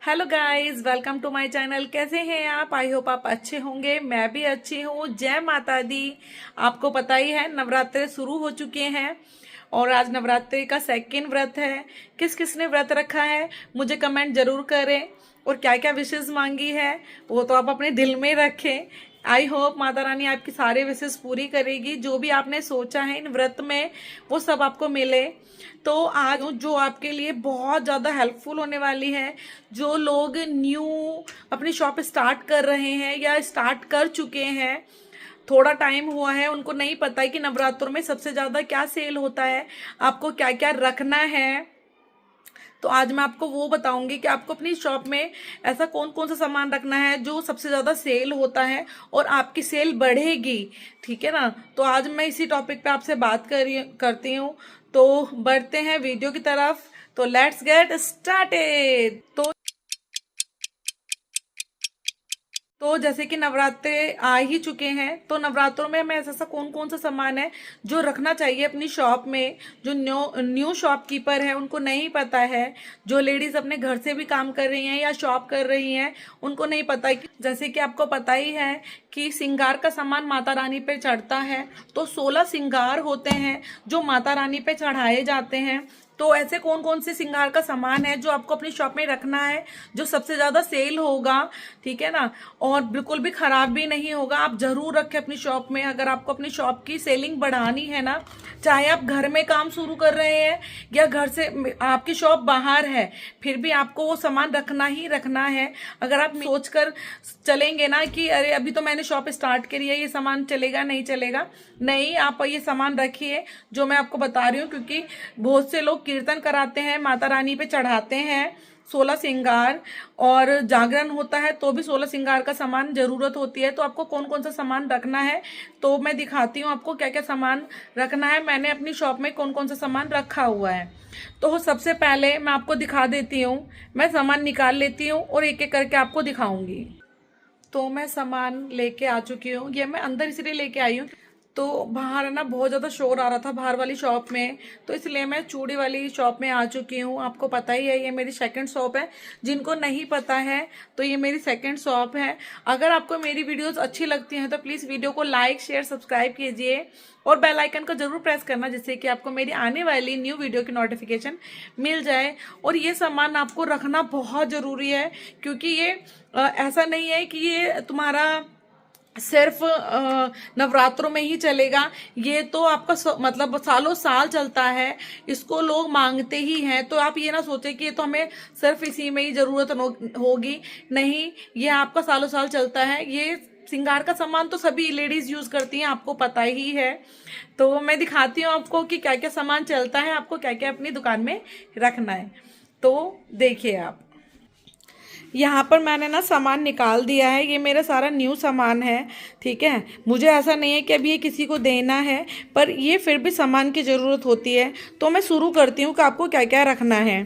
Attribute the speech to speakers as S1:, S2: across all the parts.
S1: Hello guys, welcome to my channel. कैसे हैं आप? आई होप आप अच्छे होंगे। मैं भी अच्छी हूँ। जय माता दी। आपको पता ही है नवरात्रे शुरू हो चुके हैं और आज नवरात्रि का सेकंड व्रत है। किस किस ने व्रत रखा है मुझे कमेंट जरूर करें, और क्या क्या विशेष मांगी है वो तो आप अपने दिल में रखें। आई होप माता रानी आपकी सारे विशेष पूरी करेगी। जो भी आपने सोचा है इन व्रत में वो सब आपको मिले। तो आज जो आपके लिए बहुत ज़्यादा हेल्पफुल होने वाली है, जो लोग न्यू अपनी शॉप स्टार्ट कर रहे हैं या स्टार्ट कर चुके हैं, थोड़ा टाइम हुआ है, उनको नहीं पता है कि नवरात्रों में सबसे ज़्यादा क्या सेल होता है, आपको क्या क्या रखना है। तो आज मैं आपको वो बताऊंगी कि आपको अपनी शॉप में ऐसा कौन कौन सा सामान रखना है जो सबसे ज़्यादा सेल होता है और आपकी सेल बढ़ेगी। ठीक है ना? तो आज मैं इसी टॉपिक पे आपसे बात करती हूँ। तो बढ़ते हैं वीडियो की तरफ। तो लेट्स गेट स्टार्टेड। तो जैसे कि नवरात्रे आ ही चुके हैं, तो नवरात्रों में हमें ऐसा कौन कौन सा सामान है जो रखना चाहिए अपनी शॉप में। जो न्यू न्यू शॉपकीपर है उनको नहीं पता है, जो लेडीज अपने घर से भी काम कर रही हैं या शॉप कर रही हैं उनको नहीं पता है कि जैसे कि आपको पता ही है कि श्रृंगार का सामान माता रानी पे चढ़ता है। तो 16 श्रृंगार होते हैं जो माता रानी पे चढ़ाए जाते हैं। तो ऐसे कौन कौन से श्रृंगार का सामान है जो आपको अपनी शॉप में रखना है, जो सबसे ज्यादा सेल होगा। ठीक है ना? और बिल्कुल भी खराब भी नहीं होगा। आप जरूर रखें अपनी शॉप में। अगर आपको अपनी शॉप की सेलिंग बढ़ानी है ना, चाहे आप घर में काम शुरू कर रहे हैं या घर से आपकी शॉप बाहर है, फिर भी आपको वो सामान रखना ही रखना है। अगर आप सोचकर चलेंगे ना कि अरे अभी तो मैंने शॉप स्टार्ट करी है, ये सामान चलेगा नहीं चलेगा, नहीं, आप ये सामान रखिए जो मैं आपको बता रही हूँ। क्योंकि बहुत से लोग कीर्तन कराते हैं, माता रानी पे चढ़ाते हैं 16 श्रृंगार, और जागरण होता है तो भी 16 श्रृंगार का सामान जरूरत होती है। तो आपको कौन कौन सा सामान रखना है तो मैं दिखाती हूँ आपको क्या क्या सामान रखना है। मैंने अपनी शॉप में कौन कौन सा सामान रखा हुआ है। तो सबसे पहले मैं आपको दिखा देती हूँ। मैं सामान निकाल लेती हूँ और एक एक करके आपको दिखाऊंगी। तो मैं सामान लेके आ चुकी हूँ। ये मैं अंदर इसलिए लेके आई हूँ, तो बाहर है ना बहुत ज़्यादा शोर आ रहा था बाहर वाली शॉप में, तो इसलिए मैं चूड़ी वाली शॉप में आ चुकी हूँ। आपको पता ही है ये मेरी सेकंड शॉप है। जिनको नहीं पता है तो ये मेरी सेकंड शॉप है। अगर आपको मेरी वीडियोस अच्छी लगती हैं तो प्लीज़ वीडियो को लाइक शेयर सब्सक्राइब कीजिए और बेल आइकन को जरूर प्रेस करना, जिससे कि आपको मेरी आने वाली न्यू वीडियो की नोटिफिकेशन मिल जाए। और ये सामान आपको रखना बहुत ज़रूरी है, क्योंकि ये ऐसा नहीं है कि ये तुम्हारा सिर्फ नवरात्रों में ही चलेगा। ये तो आपका मतलब सालों साल चलता है। इसको लोग मांगते ही हैं। तो आप ये ना सोचे कि ये तो हमें सिर्फ इसी में ही जरूरत होगी। नहीं, ये आपका सालों साल चलता है। ये श्रृंगार का सामान तो सभी लेडीज यूज करती हैं, आपको पता ही है। तो मैं दिखाती हूँ आपको कि क्या क्या सामान चलता है, आपको क्या क्या अपनी दुकान में रखना है। तो देखिए आप, यहाँ पर मैंने ना सामान निकाल दिया है। ये मेरा सारा न्यू सामान है। ठीक है? मुझे ऐसा नहीं है कि अभी ये किसी को देना है, पर ये फिर भी सामान की ज़रूरत होती है। तो मैं शुरू करती हूँ कि आपको क्या क्या रखना है।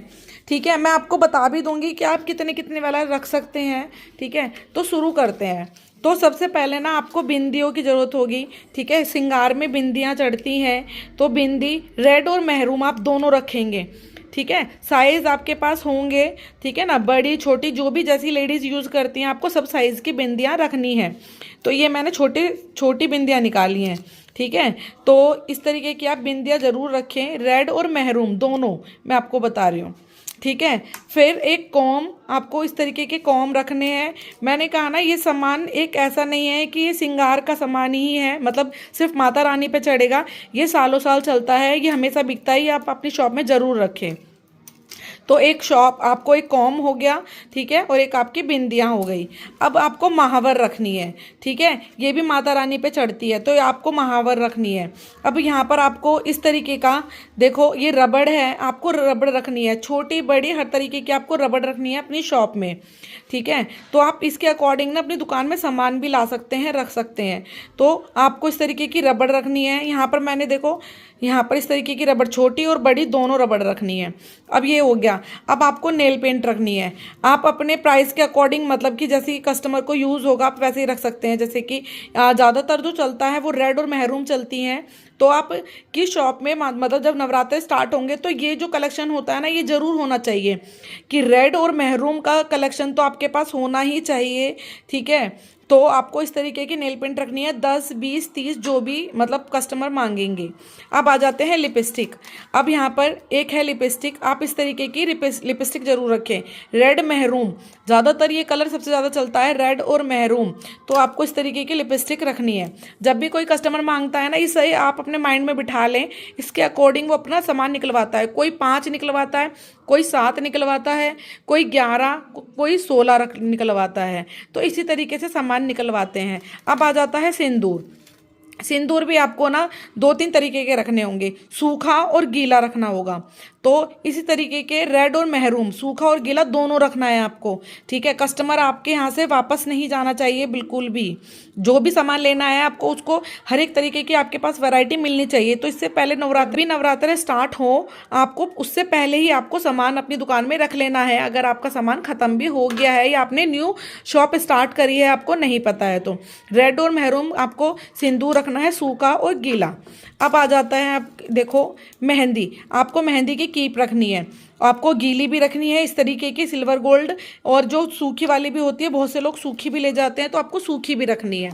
S1: ठीक है? मैं आपको बता भी दूंगी कि आप कितने कितने वाला रख सकते हैं। ठीक है? तो शुरू करते हैं। तो सबसे पहले ना आपको बिंदियों की ज़रूरत होगी। ठीक है? श्रृंगार में बिंदियाँ चढ़ती हैं, तो बिंदी रेड और महरूम आप दोनों रखेंगे। ठीक है? साइज आपके पास होंगे। ठीक है ना? बड़ी छोटी जो भी जैसी लेडीज यूज करती हैं, आपको सब साइज की बिंदियां रखनी है। तो ये मैंने छोटी बिंदियां निकाली हैं। ठीक है? तो इस तरीके की आप बिंदियां जरूर रखें, रेड और महरूम दोनों मैं आपको बता रही हूँ। ठीक है? फिर एक कॉम, आपको इस तरीके के कॉम रखने हैं। मैंने कहा ना ये सामान एक ऐसा नहीं है कि ये श्रृंगार का सामान ही है, मतलब सिर्फ माता रानी पे चढ़ेगा। ये सालों साल चलता है, ये हमेशा बिकता ही। आप अपनी शॉप में जरूर रखें। तो एक शॉप आपको एक कॉम हो गया। ठीक है? और एक आपकी बिंदियाँ हो गई। अब आपको महावर रखनी है। ठीक है? ये भी माता रानी पे चढ़ती है, तो आपको महावर रखनी है। अब यहाँ पर आपको इस तरीके का, देखो ये रबड़ है, आपको रबड़ रखनी है, छोटी बड़ी हर तरीके की आपको रबड़ रखनी है अपनी शॉप में। ठीक है? तो आप इसके अकॉर्डिंग ना अपनी दुकान में सामान भी ला सकते हैं, रख सकते हैं। तो आपको इस तरीके की रबड़ रखनी है। यहाँ पर मैंने देखो, यहाँ पर इस तरीके की रबड़, छोटी और बड़ी दोनों रबड़ रखनी है। अब ये हो गया। अब आपको नेल पेंट रखनी है। आप अपने प्राइस के अकॉर्डिंग, मतलब कि जैसे कस्टमर को यूज़ होगा आप वैसे ही रख सकते हैं। जैसे कि ज़्यादातर जो चलता है वो रेड और महरूम चलती हैं, तो आप की शॉप में मतलब जब नवरात्रे स्टार्ट होंगे तो ये जो कलेक्शन होता है ना, ये ज़रूर होना चाहिए कि रेड और महरूम का कलेक्शन तो आपके पास होना ही चाहिए। ठीक है, तो आपको इस तरीके की नेल पेंट रखनी है, 10 20 30 जो भी मतलब कस्टमर मांगेंगे। अब आ जाते हैं लिपस्टिक। अब यहाँ पर एक है लिपस्टिक, आप इस तरीके की लिपस्टिक जरूर रखें, रेड महरूम, ज़्यादातर ये कलर सबसे ज़्यादा चलता है, रेड और महरूम। तो आपको इस तरीके की लिपस्टिक रखनी है। जब भी कोई कस्टमर मांगता है ना, इसे आप अपने माइंड में बिठा लें, इसके अकॉर्डिंग वो अपना सामान निकलवाता है। कोई 5 निकलवाता है, कोई 7 निकलवाता है, कोई 11, कोई 16 निकलवाता है। तो इसी तरीके से सामान निकलवाते हैं। अब आ जाता है सिंदूर। सिंदूर भी आपको ना 2-3 तरीके के रखने होंगे, सूखा और गीला रखना होगा। तो इसी तरीके के रेड और महरूम, सूखा और गीला दोनों रखना है आपको। ठीक है, कस्टमर आपके यहाँ से वापस नहीं जाना चाहिए बिल्कुल भी। जो भी सामान लेना है आपको, उसको हर एक तरीके की आपके पास वैरायटी मिलनी चाहिए। तो इससे पहले नवरात्रे स्टार्ट हो, आपको उससे पहले ही आपको सामान अपनी दुकान में रख लेना है। अगर आपका सामान ख़त्म भी हो गया है या आपने न्यू शॉप स्टार्ट करी है, आपको नहीं पता है, तो रेड और महरूम आपको सिंदूर रखना है, सूखा और गीला। अब आ जाता है, आप देखो मेहंदी, आपको मेहंदी की कीप रखनी है, आपको गीली भी रखनी है इस तरीके की सिल्वर गोल्ड, और जो सूखी वाली भी होती है, बहुत से लोग सूखी भी ले जाते हैं, तो आपको सूखी भी रखनी है।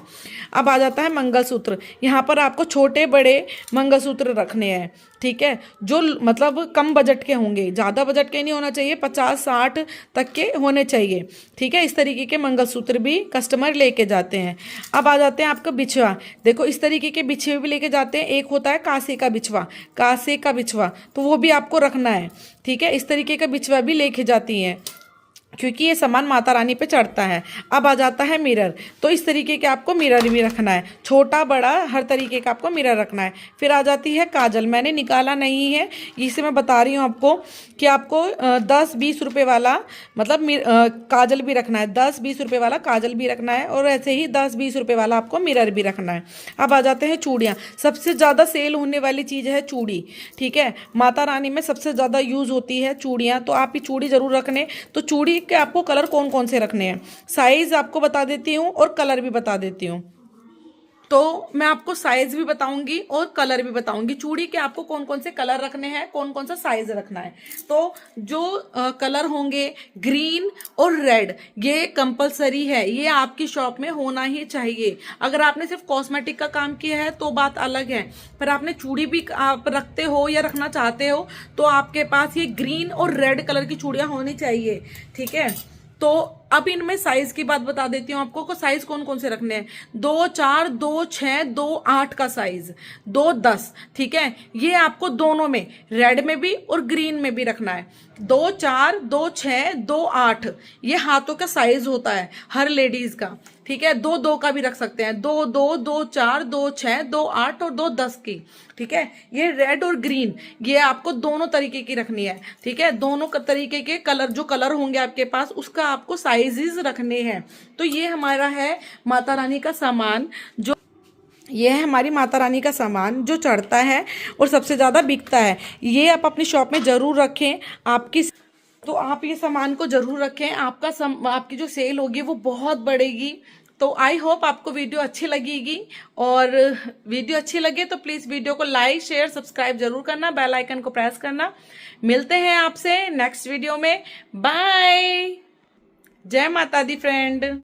S1: अब आ जाता है मंगलसूत्र। यहाँ पर आपको छोटे बड़े मंगलसूत्र रखने हैं। ठीक है, जो मतलब कम बजट के होंगे, ज़्यादा बजट के नहीं होना चाहिए, 50-60 तक के होने चाहिए। ठीक है, इस तरीके के मंगलसूत्र भी कस्टमर लेके जाते हैं। अब आ जाते हैं आपका बिछवा। देखो इस तरीके के बिछवे भी लेके जाते हैं। एक होता है कांसे का बिछवा, कांसे का बिछवा, तो वो भी आपको रखना है। ठीक है, इस तरीके का बिछवा भी लेके जाती हैं, क्योंकि ये सामान माता रानी पे चढ़ता है। अब आ जाता है मिरर। तो इस तरीके के आपको मिरर भी रखना है, छोटा बड़ा हर तरीके का आपको मिरर रखना है। फिर आ जाती है काजल। मैंने निकाला नहीं है, इसे मैं बता रही हूँ आपको कि आपको 10-20 रुपये वाला मतलब काजल भी रखना है, 10-20 रुपये वाला काजल भी रखना है, और ऐसे ही 10-20 रुपये वाला आपको मिरर भी रखना है। अब आ जाते हैं चूड़ियाँ। सबसे ज़्यादा सेल होने वाली चीज़ है चूड़ी। ठीक है, माता रानी में सबसे ज़्यादा यूज़ होती है चूड़ियाँ, तो आप ये चूड़ी ज़रूर रखने। तो चूड़ी के आपको कलर कौन कौन से रखने हैं, साइज आपको बता देती हूँ और कलर भी बता देती हूँ। तो मैं आपको साइज भी बताऊंगी और कलर भी बताऊंगी। चूड़ी के आपको कौन कौन से कलर रखने हैं, कौन कौन सा साइज रखना है। तो जो कलर होंगे ग्रीन और रेड, ये कंपलसरी है, ये आपकी शॉप में होना ही चाहिए। अगर आपने सिर्फ कॉस्मेटिक का काम किया है तो बात अलग है, पर आपने चूड़ी भी आप रखते हो या रखना चाहते हो, तो आपके पास ये ग्रीन और रेड कलर की चूड़ियां होनी चाहिए। ठीक है, तो अब इनमें साइज की बात बता देती हूँ आपको को साइज कौन कौन से रखने हैं। 2-4, 2-6, 2-8 का साइज, 2-10। ठीक है, ये आपको दोनों में, रेड में भी और ग्रीन में भी रखना है। 2-4, 2-6, 2-8 ये हाथों का साइज होता है हर लेडीज का। ठीक है, 2-2 का भी रख सकते हैं, 2-2, 2-4, 2-6, 2-8 और 2-10 की। ठीक है, ये रेड और ग्रीन ये आपको दोनों तरीके की रखनी है। ठीक है, दोनों तरीके के कलर, जो कलर होंगे आपके पास, उसका आपको साइजेस रखने हैं। तो ये हमारा है माता रानी का सामान, जो ये है हमारी माता रानी का सामान जो चढ़ता है और सबसे ज़्यादा बिकता है। ये आप अपनी शॉप में ज़रूर रखें। आपकी तो आप ये सामान को जरूर रखें, आपकी जो सेल होगी वो बहुत बढ़ेगी। तो आई होप आपको वीडियो अच्छी लगेगी, और वीडियो अच्छी लगे तो प्लीज़ वीडियो को लाइक शेयर सब्सक्राइब जरूर करना, बेल आइकन को प्रेस करना। मिलते हैं आपसे नेक्स्ट वीडियो में। बाय, जय माता दी फ्रेंड।